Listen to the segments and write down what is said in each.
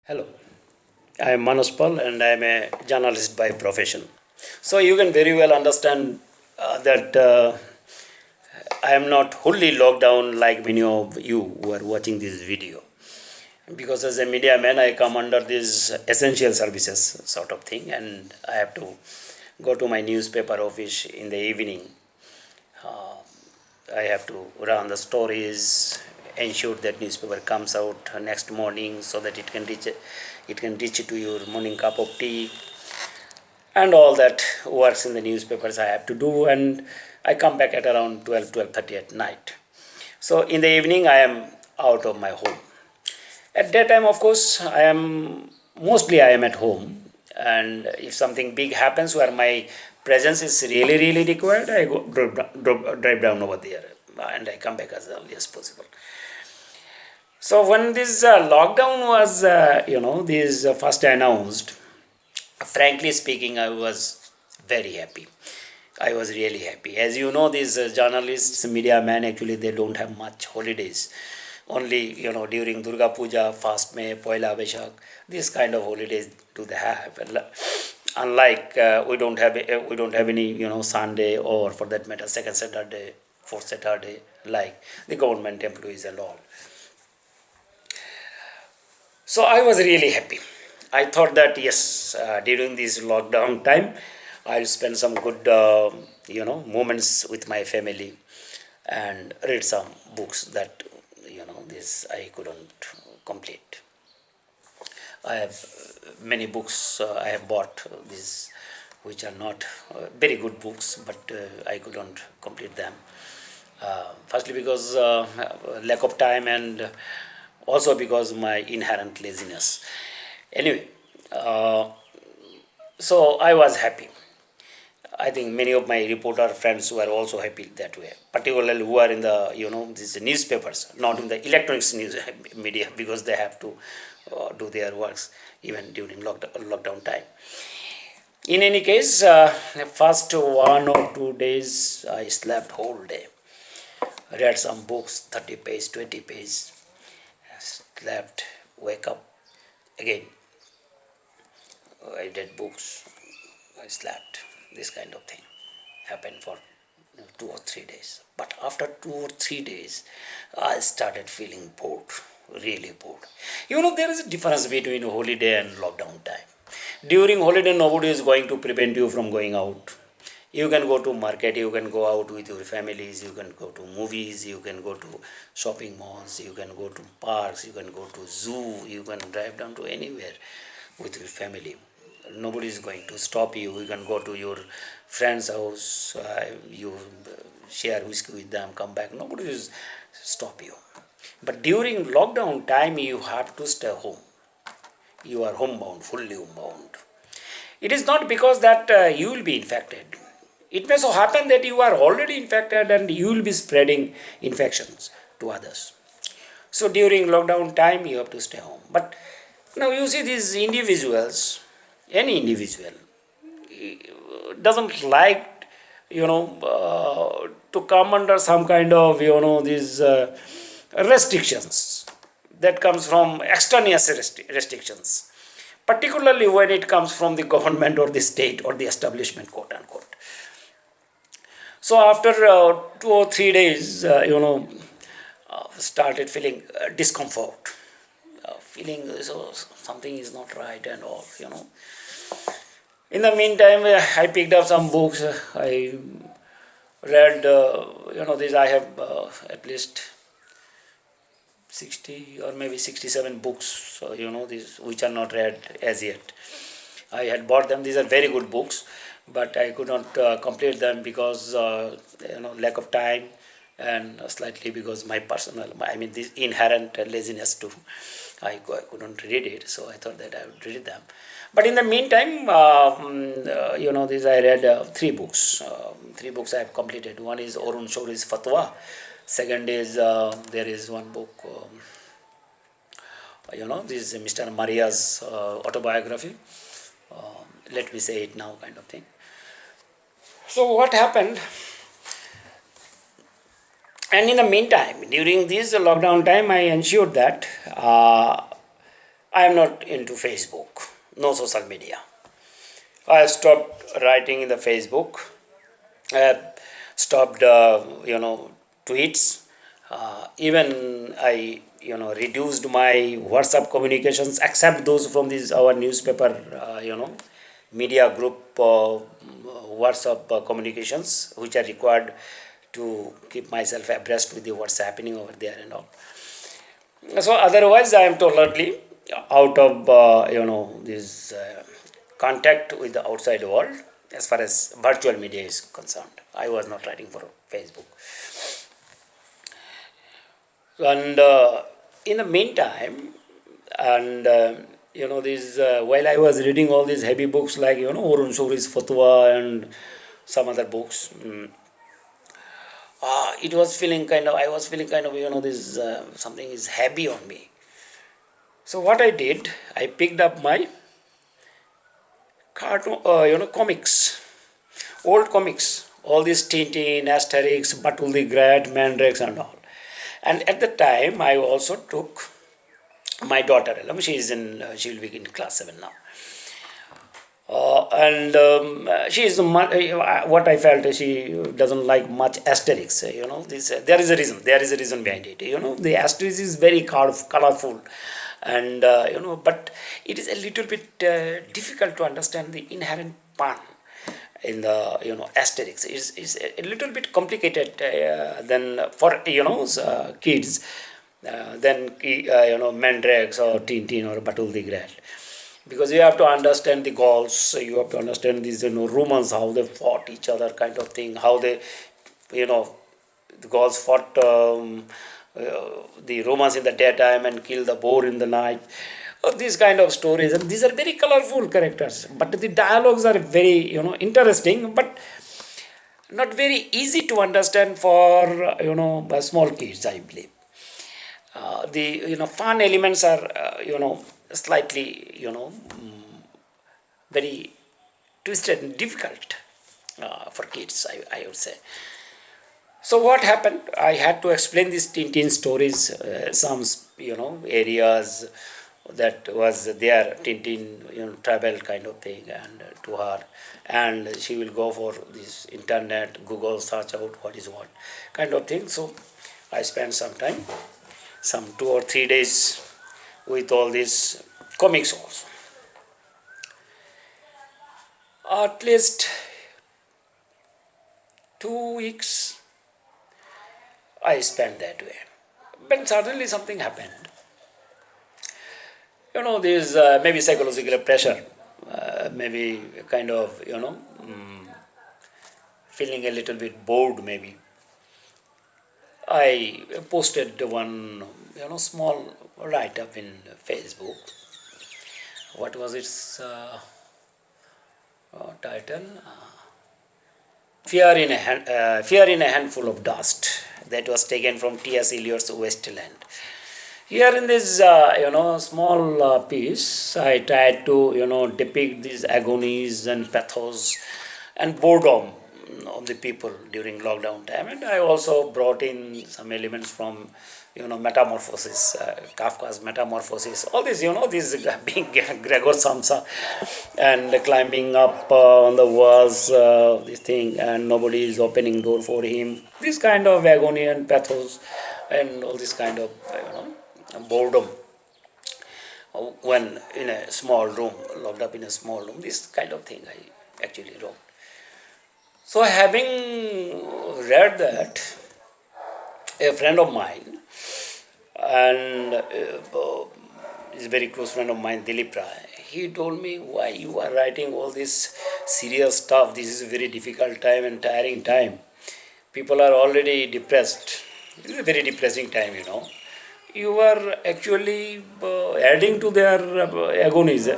Hello, I am Manas Pal and I am a journalist by profession. So you can very well understand that I am not wholly locked down like many of you who are watching this video. Because as a media man, I come under this essential services sort of thing, and I have to go to my newspaper office in the evening. Uh, I have to run the stories, ensure that newspaper comes out next morning so that it can reach to your morning cup of tea, and all that works in the newspapers I have to do, and I come back at around 12:30 at night. So in the evening I am out of my home. At that time, of course, I am at home, and if something big happens where my presence is really required, I go drive down over there, and I come back as early as possible. So when this lockdown was, this first announced, frankly speaking, I was very happy. I was really happy. As you know, these journalists, media men, actually, they don't have much holidays. Only, during Durga Puja, Fast May, Poila Vaishak, this kind of holidays do they have. Unlike we don't have any, Sunday, or for that matter, second Saturday, fourth Saturday, like the government employees and all. So I was really happy. I thought that yes, during this lockdown time, I'll spend some good, moments with my family and read some books that, this I couldn't complete. I have many books I have bought these, which are not very good books, but I couldn't complete them. Firstly, because lack of time, and also because my inherent laziness. Anyway, uh, so I was happy. I think many of my reporter friends were also happy that way, particularly who are in the these newspapers, not in the electronics news media, because they have to do their works even during lockdown time. In any case, first 1 or 2 days I slept whole day, read some books, 30 page, 20 page, slept, wake up again. I read books, I slept. This kind of thing happened for 2 or 3 days. But after 2 or 3 days, I started feeling bored, really bored. There is a difference between holiday and lockdown time. During holiday, nobody is going to prevent you from going out. You can go to market, you can go out with your families, you can go to movies, you can go to shopping malls, you can go to parks, you can go to zoo, you can drive down to anywhere with your family. Nobody is going to stop you. You can go to your friend's house, you share whiskey with them, come back. Nobody will stop you. But during lockdown time, you have to stay home. You are homebound, fully homebound. It is not because that you will be infected. It may so happen that you are already infected and you will be spreading infections to others. So during lockdown time, you have to stay home. But now you see these individuals, any individual doesn't like, to come under some kind of, these restrictions that comes from extraneous restrictions, particularly when it comes from the government or the state or the establishment, quote unquote. So after 2 or 3 days, started feeling discomfort, feeling so something is not right and all. In the meantime, I picked up some books. I read, this I have at least 60 or maybe 67 books, these which are not read as yet. I had bought them. These are very good books, but I could not complete them because lack of time, and slightly because my this inherent laziness too. I couldn't read it, so I thought that I would read them. But in the meantime, this I read three books. Three books I have completed. One is Arun Shoury's Fatwa. Second is there is one book. This is Mr. Maria's autobiography. Let me say it now, kind of thing. So what happened? And in the meantime, during this lockdown time, I ensured that I am not into Facebook, no social media. I stopped writing in the Facebook. I have stopped, tweets. Even I, reduced my WhatsApp communications, except those from this our newspaper, media group WhatsApp communications, which are required to keep myself abreast with the what's happening over there and all. So otherwise, I am totally out of this contact with the outside world as far as virtual media is concerned. I was not writing for Facebook, and in the meantime, and this while I was reading all these heavy books like Orun Shuri's Fatwa and some other books. It was feeling kind of, I was feeling kind of, this something is heavy on me. So what I did, I picked up my cartoon, comics, old comics, all these Tintin, Asterix, Batul the Great, Mandrax and all. And at the time, I also took my daughter, she is in, she will be in class 7 now. And she is what I felt, she doesn't like much Asterix. This there is a reason. There is a reason behind it. The Asterix is very colorful, and but it is a little bit difficult to understand the inherent pun in the Asterix. Is a little bit complicated than for kids than Mandrax or Tintin or Batul the Great, because you have to understand the Gauls, you have to understand these Romans, how they fought each other, kind of thing, how they, you know, the Gauls fought the Romans in the daytime and killed the boar in the night. These kind of stories, and these are very colorful characters, but the dialogues are very interesting, but not very easy to understand for small kids, I believe. The fun elements are slightly very twisted and difficult for kids, I would say. So what happened? I had to explain these Tintin stories, some areas that was their Tintin travel kind of thing, and to her, and she will go for this internet, Google search out what is what kind of thing. So I spent some time, some 2 or 3 days with all these comics also. At least 2 weeks I spent that way. But suddenly something happened. There's maybe psychological pressure, maybe kind of, feeling a little bit bored maybe. I posted one, small write-up in Facebook. What was its title? Fear in a Handful of Dust. That was taken from T.S. Eliot's Wasteland. Here in this, small piece, I tried to, depict these agonies and pathos and boredom of the people during lockdown time. And I also brought in some elements from, Metamorphosis, Kafka's Metamorphosis. All this, this being Gregor Samsa and climbing up on the walls, this thing, and nobody is opening door for him. This kind of agony and pathos and all this kind of, boredom when in a small room, locked up in a small room, this kind of thing I actually wrote. So having read that, a friend of mine, and is a very close friend of mine, Dilip Rai, he told me, why you are writing all this serious stuff? This is a very difficult time and tiring time. People are already depressed. This is a very depressing time, You are actually adding to their agonies.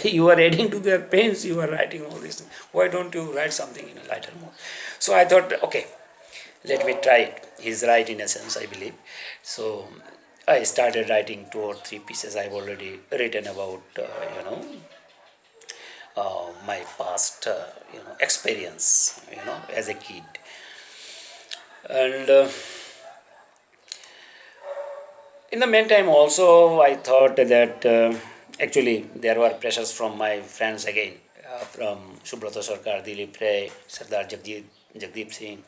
You are adding to their pains. You are writing all this. Why don't you write something in a lighter mood? So I thought, okay, let me try it. He's right in a sense, I believe. So I started writing 2 or 3 pieces. I've already written about, my past, experience, as a kid. And In the meantime, also, I thought that actually there were pressures from my friends again, from Subrata Sarkar, Dilip Ray, Sardar Jagdeep Singh,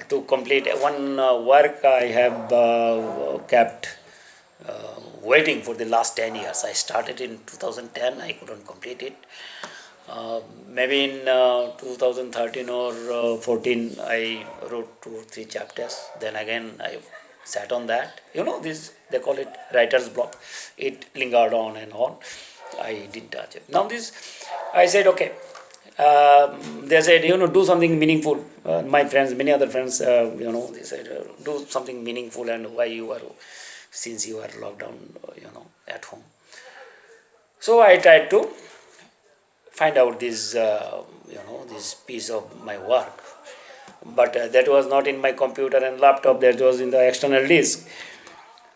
to complete one work I have kept waiting for the last 10 years. I started in 2010, I couldn't complete it. Maybe in 2013 or 14, I wrote 2 or 3 chapters. Then again, I sat on that. You know, this they call it writer's block. It lingered on and on. I didn't touch it. Now this, I said, okay. They said, do something meaningful. My friends, many other friends, they said, do something meaningful. And why you are, since you are locked down, at home. So I tried to find out this piece of my work, but that was not in my computer and laptop. That was in the external disk.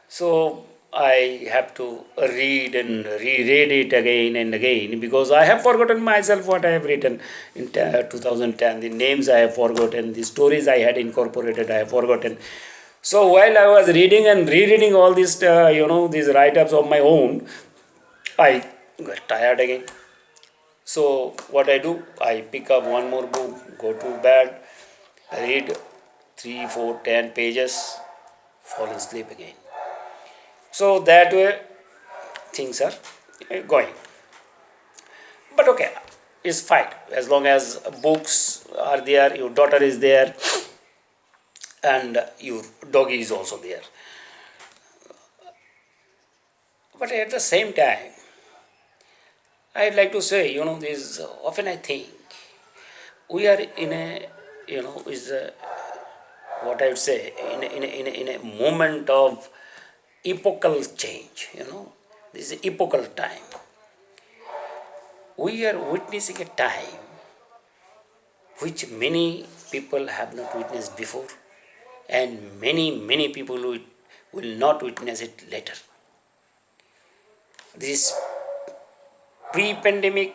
So I have to read and reread it again and again, because I have forgotten myself what I have written in 2010. The names I have forgotten, the stories I had incorporated I have forgotten. So while I was reading and rereading all these these write-ups of my own, I got tired again. So what I do, I pick up one more book, go to bed, read 3, 4, 10 pages, fall asleep again. So that way things are going. But okay, it's fine as long as books are there, your daughter is there, and your doggy is also there. But at the same time, I'd like to say, this often I think we are in a, is a, what I would say, in a moment of epochal change, this is epochal time. We are witnessing a time which many people have not witnessed before, and many people will not witness it later. This pre-pandemic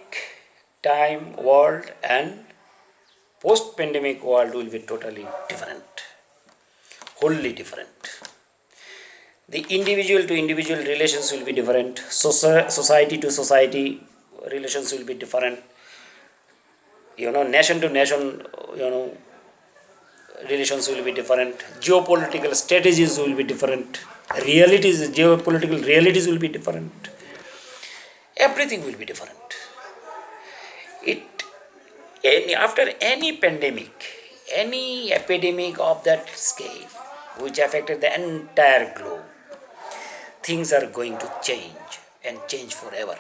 time world and post-pandemic world will be totally different, wholly different. The individual to individual relations will be different. Society to society relations will be different. Nation to nation, relations will be different. Geopolitical strategies will be different. Geopolitical realities will be different. Everything will be different. It After any pandemic, any epidemic of that scale, which affected the entire globe, things are going to change and change forever.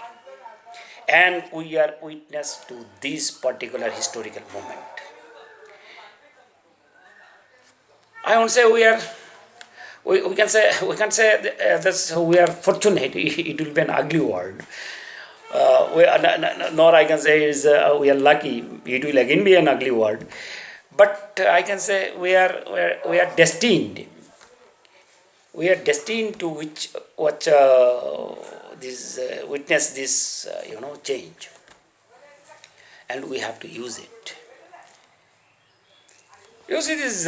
And we are witness to this particular historical moment. I won't say we can say that we are fortunate. It will be an ugly world. Nor I can say we are lucky. It will again be an ugly world. But I can say we are destined. We are destined to watch this witness this change, and we have to use it. You see this.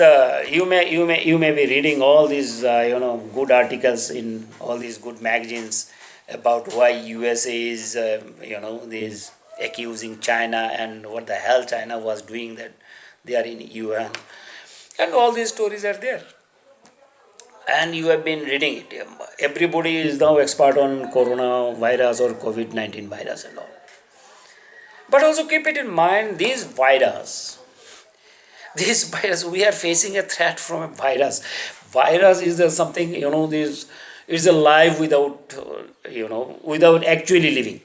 You may be reading all these good articles in all these good magazines about why USA is this accusing China, and what the hell China was doing, that they are in UN, and all these stories are there. And you have been reading it. Everybody is now expert on coronavirus or COVID-19 virus and all. But also keep it in mind, this virus, we are facing a threat from a virus. Virus is something, this is alive without actually living.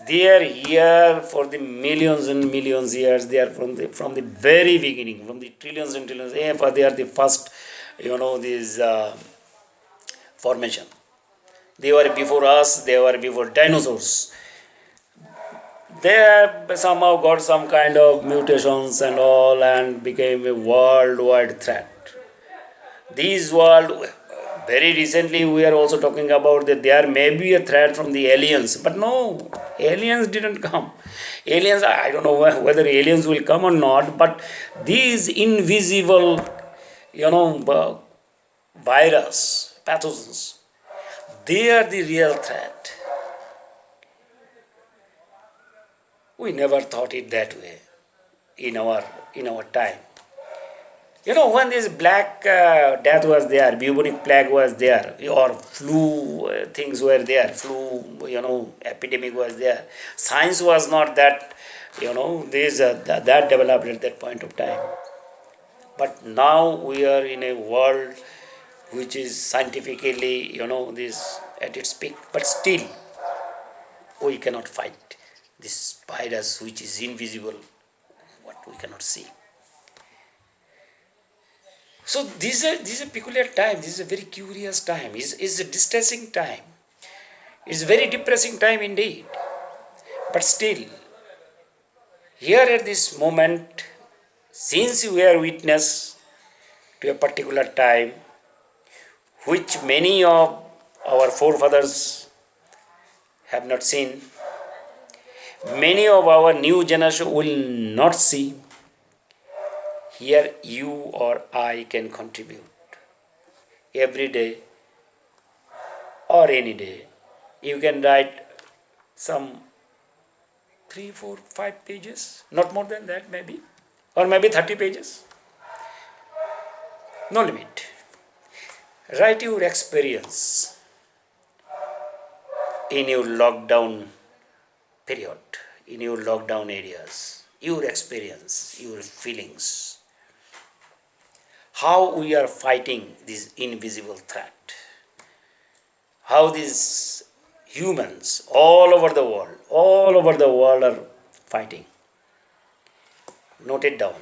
They are here for the millions and millions years. They are from the very beginning, from the trillions and trillions. They are the first, this formation. They were before us. They were before dinosaurs. They have somehow got some kind of mutations and all, and became a worldwide threat. These world Very recently we are also talking about that there may be a threat from the aliens, but no, aliens didn't come. Aliens, I don't know whether aliens will come or not, but these invisible, virus pathogens, they are the real threat. We never thought it that way in our time. When this black death was there, bubonic plague was there, or flu things were there, flu, epidemic was there. Science was not that, that developed at that point of time. But now we are in a world which is scientifically, this at its peak. But still, we cannot fight this virus which is invisible, what we cannot see. So this is a peculiar time. This is a very curious time. It's a distressing time. It's a very depressing time indeed. But still, here at this moment, since we are witness to a particular time which many of our forefathers have not seen, many of our new generation will not see, here you or I can contribute every day or any day. You can write some 3, 4, 5 pages, not more than that maybe, or maybe 30 pages. No limit. Write your experience in your lockdown period, in your lockdown areas, your experience, your feelings, how we are fighting this invisible threat, how these humans all over the world are fighting. Note it down.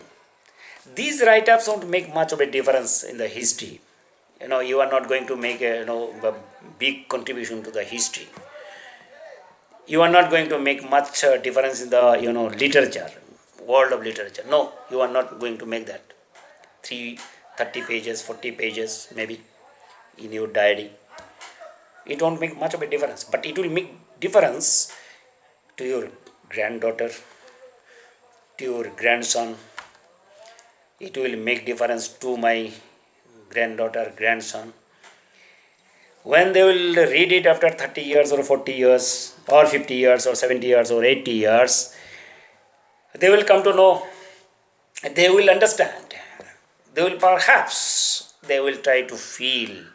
These write-ups don't make much of a difference in the history. You are not going to make a big contribution to the history. You are not going to make much difference in the literature, world of literature. No, you are not going to make that. 30 pages, 40 pages maybe in your diary. It won't make much of a difference, but it will make difference to your granddaughter, to your grandson. It will make difference to my granddaughter, grandson. When they will read it after 30 years or 40 years or 50 years or 70 years or 80 years, they will come to know, they will understand. They will try to feel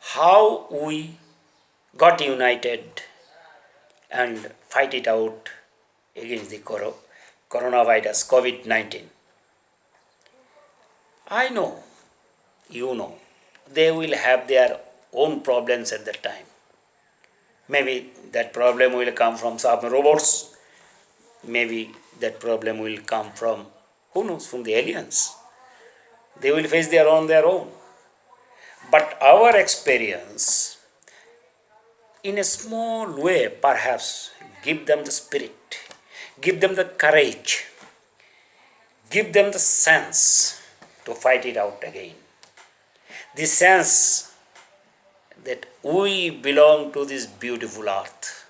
how we got united and fight it out against the coronavirus, COVID-19. I know, they will have their own problems at that time. Maybe that problem will come from some robots. Maybe that problem will come from, who knows, from the aliens. They will face their own. But our experience, in a small way, perhaps, give them the spirit, give them the courage, give them the sense to fight it out again. The sense that we belong to this beautiful earth.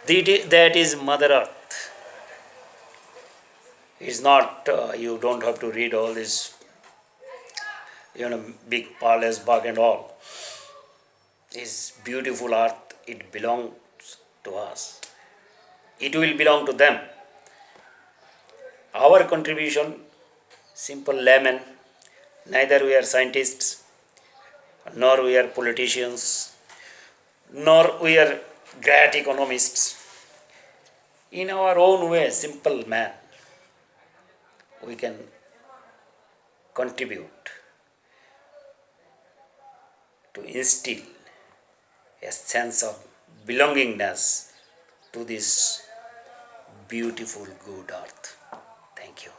That is Mother Earth. It's not, you don't have to read all this, big palace, bug and all. This beautiful earth, it belongs to us. It will belong to them. Our contribution, simple layman, neither we are scientists, nor we are politicians, nor we are great economists. In our own way, simple man, we can contribute to instill a sense of belongingness to this beautiful good earth. Thank you.